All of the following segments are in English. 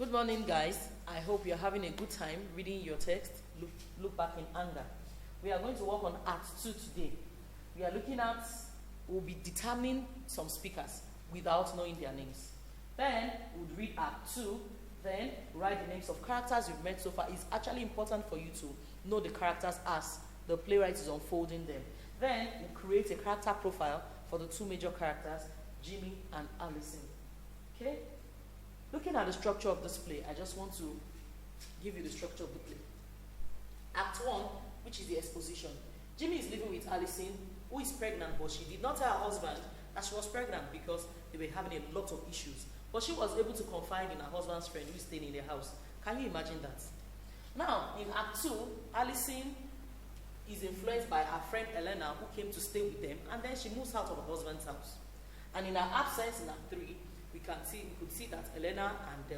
Good morning, guys. I hope you're having a good time reading your text, Look Back in Anger. We are going to work on Act 2 today. We'll be determining some speakers without knowing their names. Then we'll read Act 2, then write the names of characters you've met so far. It's actually important for you to know the characters as the playwright is unfolding them. Then we'll create a character profile for the two major characters, Jimmy and Allison. Okay? Looking at the structure of this play, I just want to give you the structure of the play. Act 1, which is the exposition. Jimmy is living with Allison, who is pregnant, but she did not tell her husband that she was pregnant because they were having a lot of issues. But she was able to confide in her husband's friend who is staying in their house. Can you imagine that? Now, in Act 2, Allison is influenced by her friend Elena, who came to stay with them, and then she moves out of her husband's house. And in her absence in Act 3, we could see that Elena and the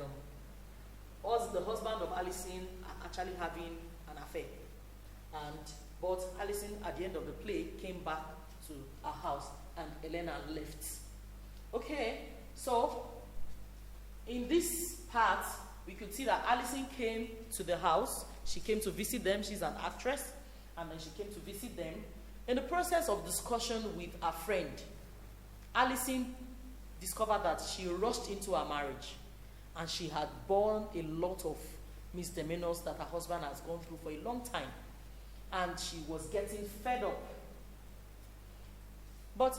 husband of Allison are actually having an affair. But Allison, at the end of the play, came back to her house and Elena left. Okay, so in this part, we could see that Allison came to the house. She came to visit them. She's an actress. And then she came to visit them. In the process of discussion with her friend, Allison discovered that she rushed into her marriage and she had borne a lot of misdemeanors that her husband has gone through for a long time. And she was getting fed up. But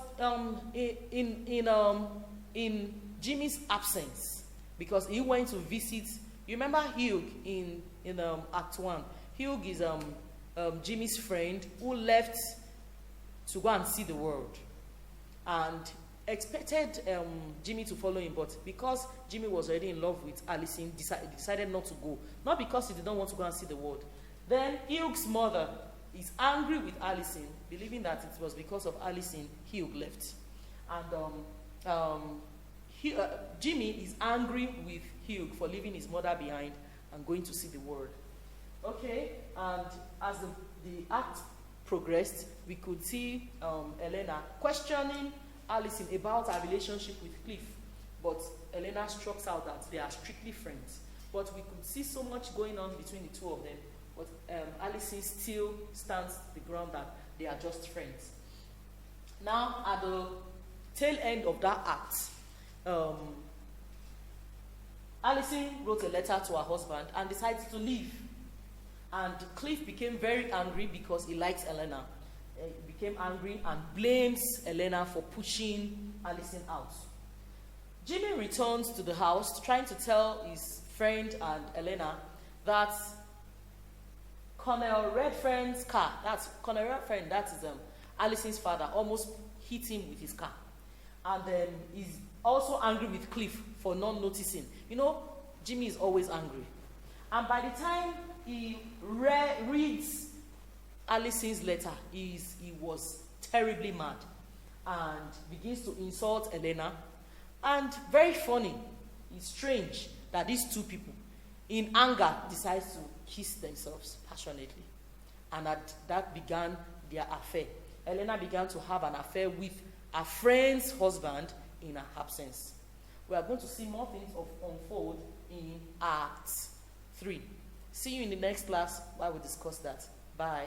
in Jimmy's absence, because he went to visit, you remember Hugh in Act 1? Hugh is Jimmy's friend who left to go and see the world. And expected Jimmy to follow him, but because Jimmy was already in love with Allison, decided not to go. Not because he did not want to go and see the world. Then Hugh's mother is angry with Allison, believing that it was because of Allison Hugh left. And Jimmy is angry with Hugh for leaving his mother behind and going to see the world. Okay, and as the act progressed, we could see Elena questioning Allison about her relationship with Cliff, but Elena strokes out that they are strictly friends. But we could see so much going on between the two of them, but Allison still stands the ground that they are just friends. Now, at the tail end of that act, Allison wrote a letter to her husband and decided to leave. And Cliff became very angry because he likes Elena. He became angry and blames Elena for pushing Allison out. Jimmy returns to the house trying to tell his friend and Elena that Colonel Redfern's car, Colonel Redfern, that is Allison's father, almost hit him with his car. And he's also angry with Cliff for not noticing. You know, Jimmy is always angry. And by the time he reads Allison's letter, he was terribly mad and begins to insult Elena. And very funny, it's strange that these two people, in anger, decide to kiss themselves passionately. And that began their affair. Elena began to have an affair with her friend's husband in her absence. We are going to see more things unfold in Act 3. See you in the next class while we discuss that. Bye.